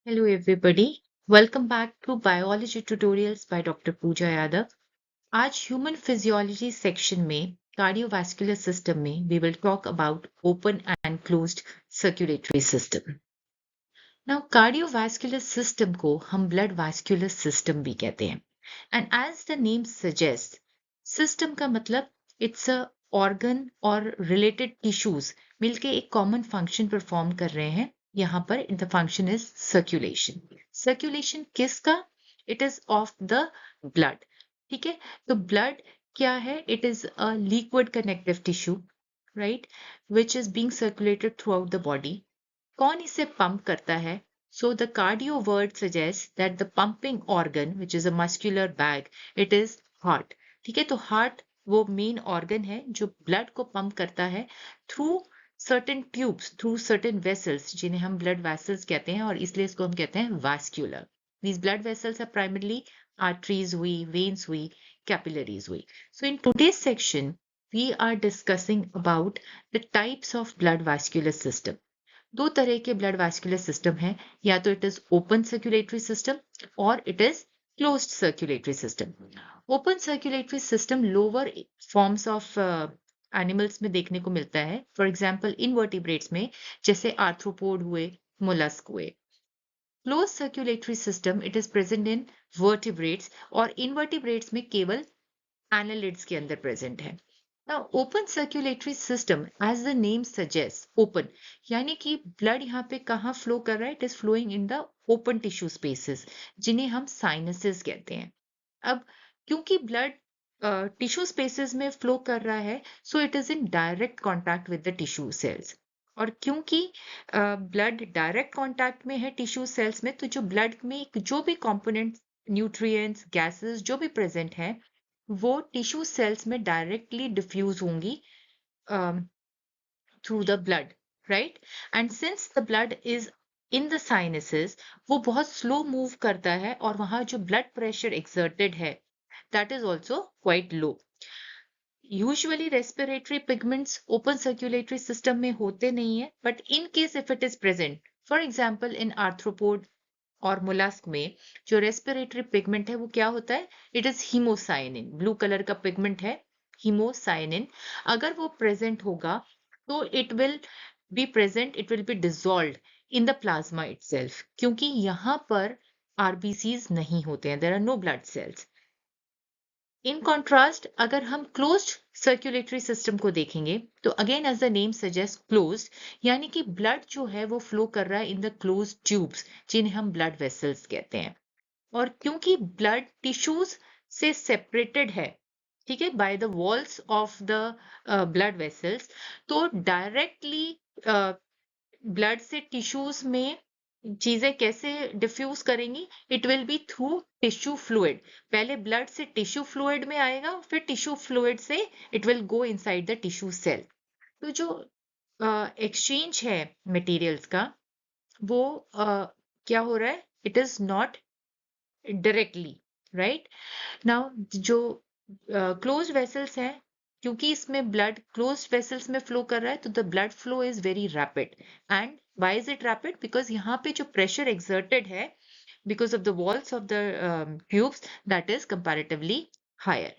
Hello everybody. Welcome back to Biology Tutorials by Dr. Pooja Yadav. आज human physiology section में cardiovascular system में we will talk about open and closed circulatory system. Now cardiovascular system को हम blood vascular system भी कहते हैं. And as the name suggests, system का मतलब it's a organ और related tissues मिलके एक common function perform कर रहे हैं. यहाँ पर the function is circulation. Circulation किसका? It is of the blood. ठीक है, तो blood क्या है? It is a liquid connective tissue, right, which is being circulated throughout the body. कौन इसे पंप करता है? So the cardio word suggests that the pumping organ, which is a muscular bag, it is heart. ठीक है, तो heart वो main organ है जो ब्लड को पंप करता है through certain tubes, through certain vessels, जिन्हें हम blood vessels कहते हैं और इसलिए इसको हम कहते हैं vascular. These blood vessels are primarily arteries हुई, veins हुई, capillaries हुई. So in today's section, we are discussing about the types of blood vascular system. दो तरह के ब्लड वैस्कुलर सिस्टम है, या तो it is open circulatory system और it is closed circulatory system. Open circulatory system lower forms of animals में देखने को मिलता है. फॉर एग्जांपल इनवर्टिब्रेट्स में, जैसे आर्थ्रोपोड हुए, मोलस्क हुए. Close circulatory system it is present in vertebrates और इनवर्टिब्रेट्स में केवल एनालिड्स के अंदर प्रेजेंट है. Now, open circulatory system, as the name suggests, open, यानी कि ब्लड यहाँ पे कहाँ फ्लो कर रहा है? It is flowing in the open tissue spaces, जिन्हें हम साइनसेस कहते हैं. अब क्योंकि ब्लड टिश्यू स्पेसेस में फ्लो कर रहा है, so it is in direct contact with the tissue cells. और क्योंकि ब्लड डायरेक्ट कॉन्टैक्ट में है टिश्यू सेल्स में, तो जो ब्लड में जो भी कॉम्पोनेंट, न्यूट्रिएंट्स, गैसेस जो भी प्रेजेंट है, वो टिश्यू सेल्स में डायरेक्टली डिफ्यूज होंगी through the blood, right. And since the blood is in the sinuses, वो बहुत स्लो मूव करता है और वहां जो ब्लड प्रेशर एक्सर्टेड है, that is also quite low. Usually respiratory pigments open circulatory system में होते नहीं है, but in case if it is present, for example in arthropod और मोलस्क में, जो रेस्पिरेटरी पिगमेंट है वो क्या होता है? It is haemocyanin. Blue colour का पिगमेंट है हीमोसाइनिन. अगर वो प्रेजेंट होगा तो it will be present, it will be dissolved in the plasma itself, क्योंकि यहाँ पर आरबीसीज नहीं होते हैं, there are no blood cells. In contrast अगर हम क्लोज्ड सर्कुलेटरी सिस्टम को देखेंगे, तो again as the name suggest closed, यानी कि ब्लड जो है वो फ्लो कर रहा है इन द क्लोज्ड ट्यूब्स, जिन्हें हम ब्लड वेसल्स कहते हैं. और क्योंकि ब्लड टिश्यूज से सेपरेटेड है, ठीक है, by the walls of the blood vessels, तो डायरेक्टली ब्लड से टिश्यूज में चीजें कैसे डिफ्यूज करेंगी? It will be through tissue fluid. पहले ब्लड से टिश्यू फ्लूइड में आएगा, फिर टिश्यू फ्लूइड से it will go inside the tissue cell. तो जो एक्सचेंज है मटेरियल्स का, वो क्या हो रहा है? It is not directly, right. Now जो क्लोज वेसल्स हैं, क्योंकि इसमें ब्लड क्लोज वेसल्स में फ्लो कर रहा है, तो the blood flow is very rapid. And why is it rapid? Because यहाँ पे जो प्रेशर एक्सर्टेड है because of the walls of the tubes, that is comparatively higher.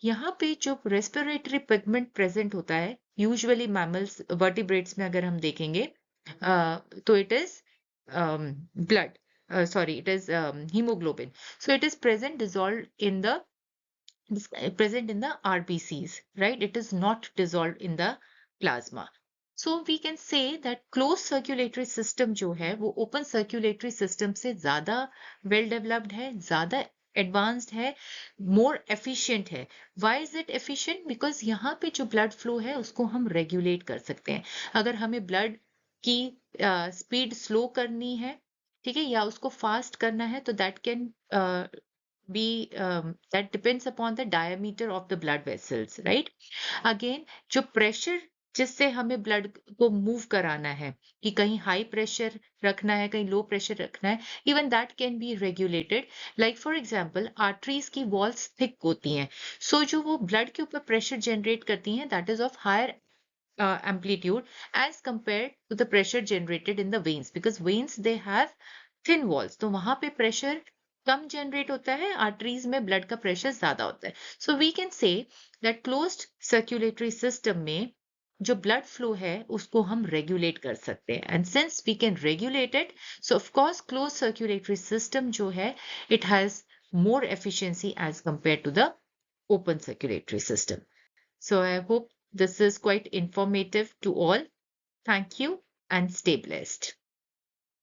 यहाँ पे जो रेस्पिरेटरी पिगमेंट प्रेजेंट होता है, यूजुअली मैमल्स, वर्टिब्रेट्स में अगर हम देखेंगे, तो it is blood, sorry, it is hemoglobin. So it is present dissolved in the present in the RBCs, right? It is not dissolved in the plasma. So we can say that closed circulatory system जो है वो open circulatory system से ज़्यादा well developed है, ज़्यादा advanced है, more efficient है. Why is it efficient? Because यहाँ पे जो blood flow है उसको हम regulate कर सकते हैं. अगर हमें blood की speed slow करनी है, ठीक है, या उसको fast करना है, तो that can be that depends upon the diameter of the blood vessels, right. Again, जो pressure जिससे हमें ब्लड को मूव कराना है, कि कहीं हाई प्रेशर रखना है, कहीं लो प्रेशर रखना है, even that can be regulated. Like for example arteries की वॉल्स थिक होती हैं, सो जो वो ब्लड के ऊपर प्रेशर जनरेट करती हैं, that is of higher amplitude as compared to the pressure generated in the veins, because veins they have thin walls, तो वहां पे प्रेशर कम जनरेट होता है, आर्टरीज में ब्लड का प्रेशर ज्यादा होता है. So we can say that closed circulatory system में जो ब्लड फ्लो है उसको हम रेगुलेट कर सकते हैं. And since we can regulate it, so of course close circulatory system जो है it has more efficiency as compared to the open circulatory system. So I hope this is quite informative to all. Thank you and stay blessed.